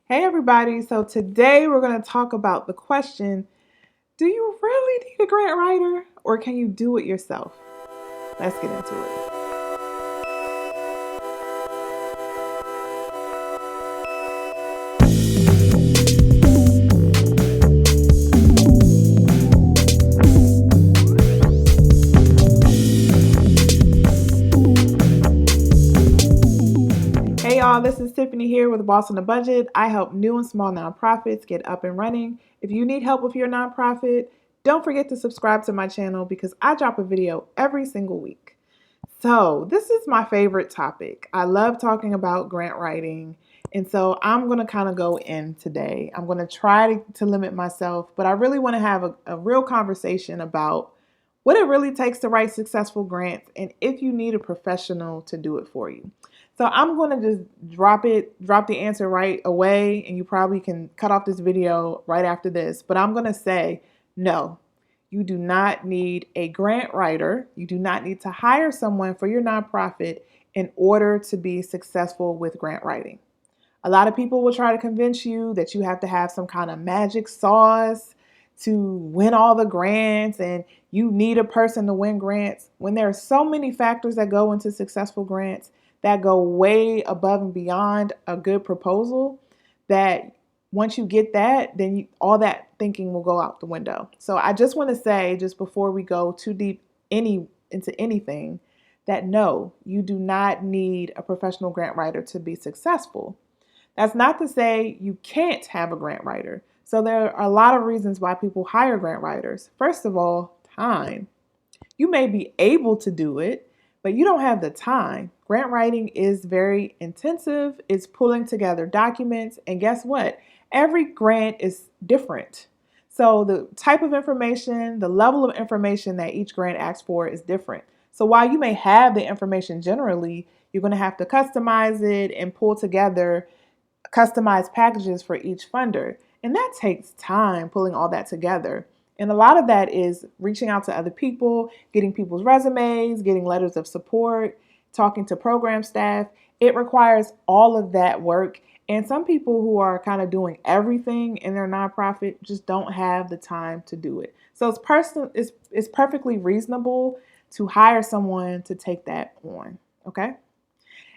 Hey everybody, so today we're going to talk about the question, do you really need a grant writer or can you do it yourself? Let's get into it. Hey y'all, this is Tiffany here with Boss on a Budget. I help new and small nonprofits get up and running. If you need help with your nonprofit, don't forget to subscribe to my channel because I drop a video every single week. So, this is my favorite topic. I love talking about grant writing. And so, I'm going to kind of go in today. I'm going to try to limit myself, but I really want to have a real conversation about what it really takes to write successful grants and if you need a professional to do it for you. So, I'm going to just drop the answer right away, and you probably can cut off this video right after this. But I'm going to say no. You do not need a grant writer. You do not need to hire someone for your nonprofit in order to be successful with grant writing. A lot of people will try to convince you that you have to have some kind of magic sauce to win all the grants and you need a person to win grants when there are so many factors that go into successful grants that go way above and beyond a good proposal that once you get that, then all that thinking will go out the window. So I just want to say, just before we go too deep into anything, that no, you do not need a professional grant writer to be successful. That's not to say you can't have a grant writer. So there are a lot of reasons why people hire grant writers. First of all, time. You may be able to do it, but you don't have the time. Grant writing is very intensive. It's pulling together documents. And guess what? Every grant is different. So the type of information, the level of information that each grant asks for is different. So while you may have the information generally, you're going to have to customize it and pull together customized packages for each funder. And that takes time pulling all that together. And a lot of that is reaching out to other people, getting people's resumes, getting letters of support, talking to program staff. It requires all of that work. And some people who are kind of doing everything in their nonprofit just don't have the time to do it. So it's perfectly reasonable to hire someone to take that on. Okay.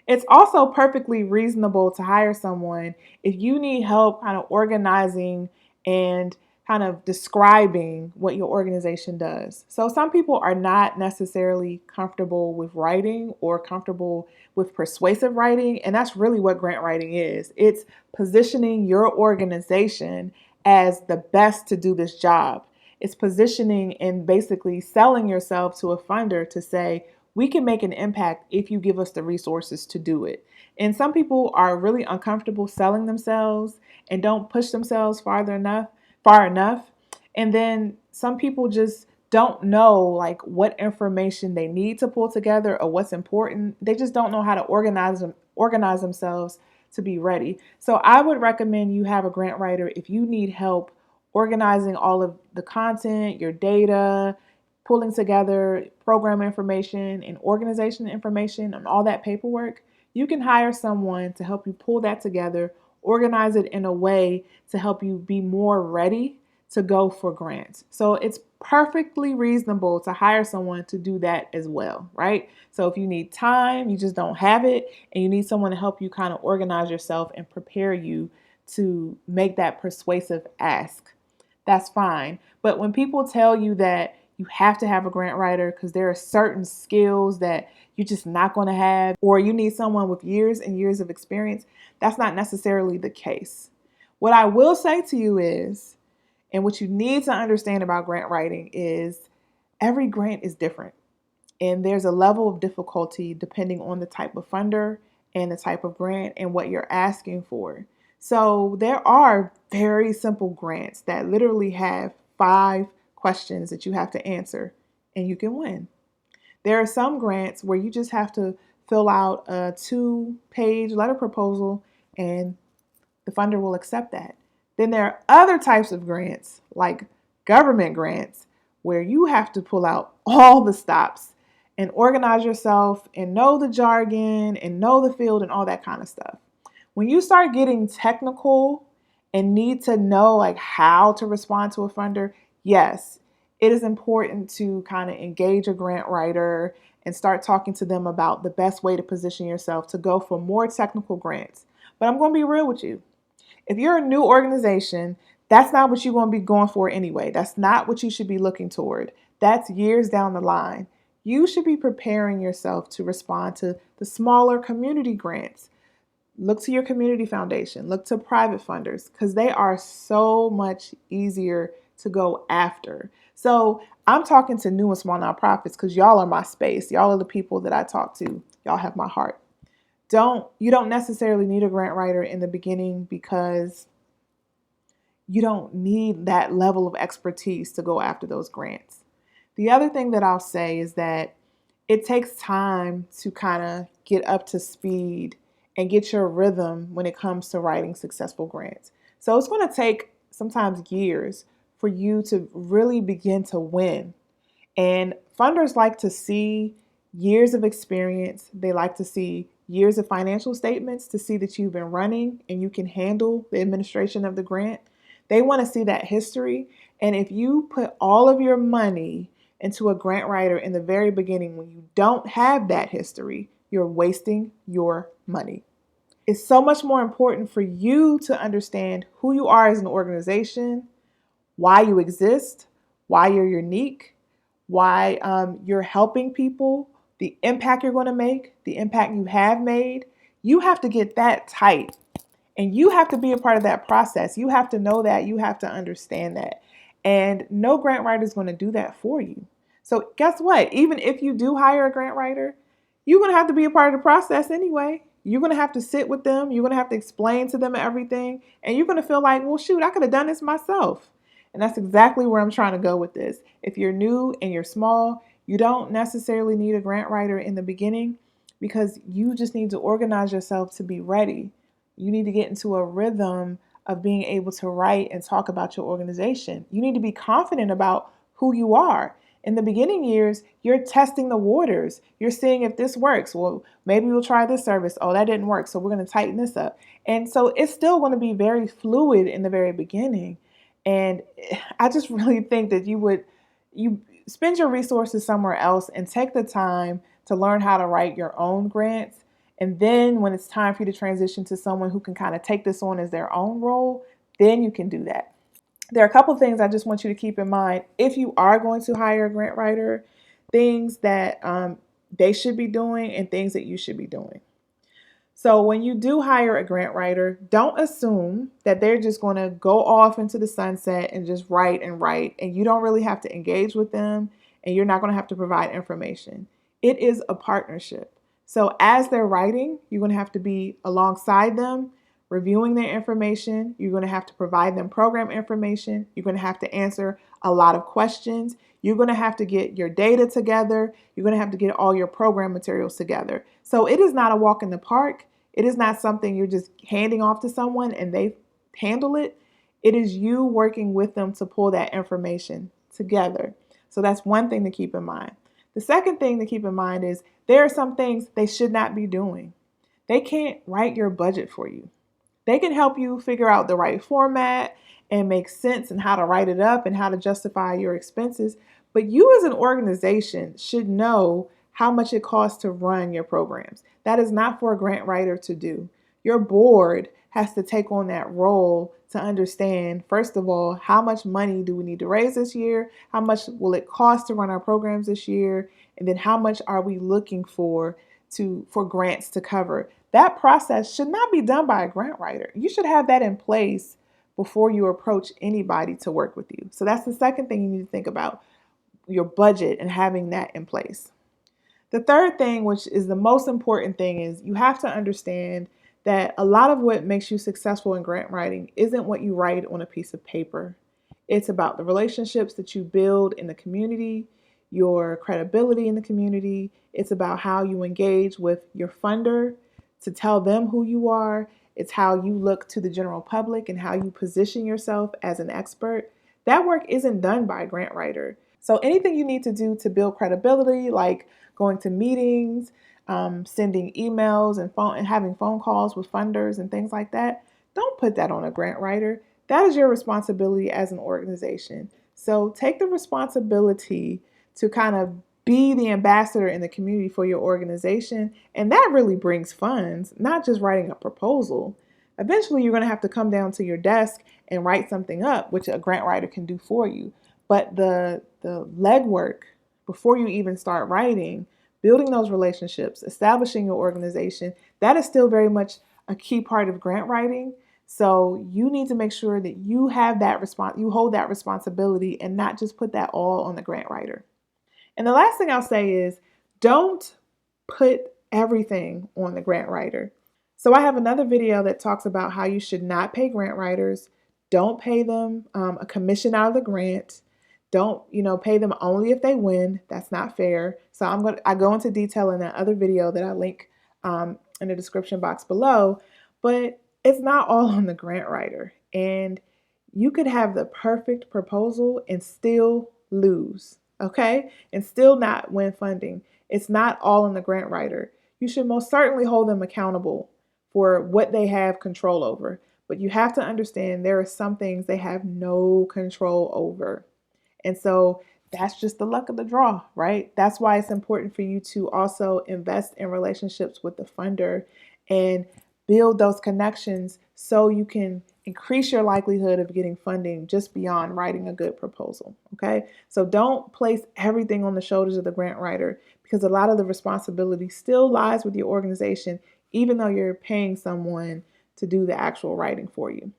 It's also perfectly reasonable to hire someone if you need help kind of organizing and kind of describing what your organization does. So some people are not necessarily comfortable with writing or comfortable with persuasive writing, and that's really what grant writing is. It's positioning your organization as the best to do this job. It's positioning and basically selling yourself to a funder to say, we can make an impact if you give us the resources to do it. And some people are really uncomfortable selling themselves and don't push themselves far enough. And then some people just don't know like what information they need to pull together or what's important. They just don't know how to organize themselves to be ready. So I would recommend you have a grant writer if you need help organizing all of the content, your data, pulling together program information and organization information and all that paperwork. You can hire someone to help you pull that together, organize it in a way to help you be more ready to go for grants. So it's perfectly reasonable to hire someone to do that as well, right? So if you need time, you just don't have it, and you need someone to help you kind of organize yourself and prepare you to make that persuasive ask, that's fine. But when people tell you that you have to have a grant writer because there are certain skills that you're just not going to have, or you need someone with years and years of experience, that's not necessarily the case. What I will say to you is, and what you need to understand about grant writing is every grant is different. And there's a level of difficulty depending on the type of funder and the type of grant and what you're asking for. So there are very simple grants that literally have 5 questions that you have to answer and you can win. There are some grants where you just have to fill out a 2-page letter proposal and the funder will accept that. Then there are other types of grants, like government grants, where you have to pull out all the stops and organize yourself and know the jargon and know the field and all that kind of stuff. When you start getting technical and need to know like how to respond to a funder, yes, it is important to kind of engage a grant writer and start talking to them about the best way to position yourself to go for more technical grants. But I'm going to be real with you. If you're a new organization, that's not what you're going to be going for anyway. That's not what you should be looking toward. That's years down the line. You should be preparing yourself to respond to the smaller community grants. Look to your community foundation, look to private funders, because they are so much easier to go after. So I'm talking to new and small nonprofits because y'all are my space. Y'all are the people that I talk to. Y'all have my heart. You don't necessarily need a grant writer in the beginning because you don't need that level of expertise to go after those grants. The other thing that I'll say is that it takes time to kind of get up to speed and get your rhythm when it comes to writing successful grants. So it's going to take sometimes years for you to really begin to win. And funders like to see years of experience. They like to see years of financial statements to see that you've been running and you can handle the administration of the grant. They want to see that history. And if you put all of your money into a grant writer in the very beginning when you don't have that history, you're wasting your money. It's so much more important for you to understand who you are as an organization, why you exist, why you're unique, why you're helping people, the impact you're going to make, the impact you have made. You have to get that tight. And you have to be a part of that process. You have to know that. You have to understand that. And no grant writer is going to do that for you. So guess what? Even if you do hire a grant writer, you're going to have to be a part of the process anyway. You're going to have to sit with them. You're going to have to explain to them everything. And you're going to feel like, well, shoot, I could have done this myself. And that's exactly where I'm trying to go with this. If you're new and you're small, you don't necessarily need a grant writer in the beginning because you just need to organize yourself to be ready. You need to get into a rhythm of being able to write and talk about your organization. You need to be confident about who you are. In the beginning years, you're testing the waters. You're seeing if this works. Well, maybe we'll try this service. Oh, that didn't work, so we're going to tighten this up. And so it's still going to be very fluid in the very beginning. And I just really think that you spend your resources somewhere else and take the time to learn how to write your own grants. And then when it's time for you to transition to someone who can kind of take this on as their own role, then you can do that. There are a couple of things I just want you to keep in mind if you are going to hire a grant writer, things that they should be doing and things that you should be doing. So when you do hire a grant writer, don't assume that they're just going to go off into the sunset and just write and you don't really have to engage with them and you're not going to have to provide information. It is a partnership. So as they're writing, you're going to have to be alongside them, reviewing their information. You're going to have to provide them program information. You're going to have to answer a lot of questions. You're going to have to get your data together. You're going to have to get all your program materials together. So it is not a walk in the park. It is not something you're just handing off to someone and they handle it. It is you working with them to pull that information together. So that's one thing to keep in mind. The second thing to keep in mind is there are some things they should not be doing. They can't write your budget for you. They can help you figure out the right format and make sense and how to write it up and how to justify your expenses. But you as an organization should know how much it costs to run your programs. That is not for a grant writer to do. Your board has to take on that role to understand, first of all, how much money do we need to raise this year? How much will it cost to run our programs this year? And then how much are we looking for grants to cover? That process should not be done by a grant writer. You should have that in place before you approach anybody to work with you. So that's the second thing you need to think about, your budget and having that in place. The third thing, which is the most important thing, is you have to understand that a lot of what makes you successful in grant writing isn't what you write on a piece of paper. It's about the relationships that you build in the community, your credibility in the community. It's about how you engage with your funder to tell them who you are. It's how you look to the general public and how you position yourself as an expert. That work isn't done by a grant writer. So anything you need to do to build credibility, like going to meetings, sending emails and having phone calls with funders and things like that, don't put that on a grant writer. That is your responsibility as an organization. So take the responsibility to kind of be the ambassador in the community for your organization. And that really brings funds, not just writing a proposal. Eventually, you're going to have to come down to your desk and write something up, which a grant writer can do for you. But the legwork before you even start writing, building those relationships, establishing your organization, that is still very much a key part of grant writing. So you need to make sure that you have that you hold that responsibility and not just put that all on the grant writer. And the last thing I'll say is don't put everything on the grant writer. So I have another video that talks about how you should not pay grant writers. Don't pay them a commission out of the grant. Don't, pay them only if they win. That's not fair. So I go into detail in that other video that I link in the description box below. But it's not all on the grant writer. And you could have the perfect proposal and still lose, okay? And still not win funding. It's not all on the grant writer. You should most certainly hold them accountable for what they have control over. But you have to understand there are some things they have no control over. And so that's just the luck of the draw, right? That's why it's important for you to also invest in relationships with the funder and build those connections so you can increase your likelihood of getting funding just beyond writing a good proposal, okay? So don't place everything on the shoulders of the grant writer because a lot of the responsibility still lies with your organization, even though you're paying someone to do the actual writing for you.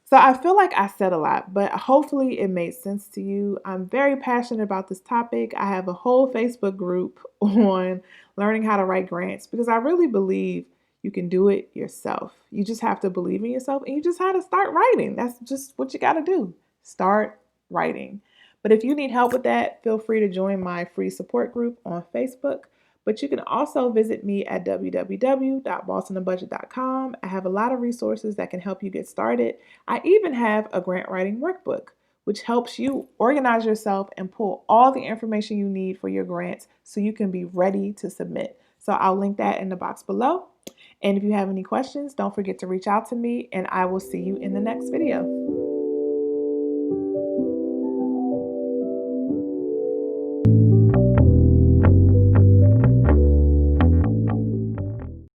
So I feel like I said a lot, but hopefully it made sense to you. I'm very passionate about this topic. I have a whole Facebook group on learning how to write grants because I really believe you can do it yourself. You just have to believe in yourself and you just have to start writing. That's just what you got to do. Start writing. But if you need help with that, feel free to join my free support group on Facebook. But you can also visit me at www.bossonabudget.com. I have a lot of resources that can help you get started. I even have a grant writing workbook, which helps you organize yourself and pull all the information you need for your grants so you can be ready to submit. So I'll link that in the box below. And if you have any questions, don't forget to reach out to me and I will see you in the next video.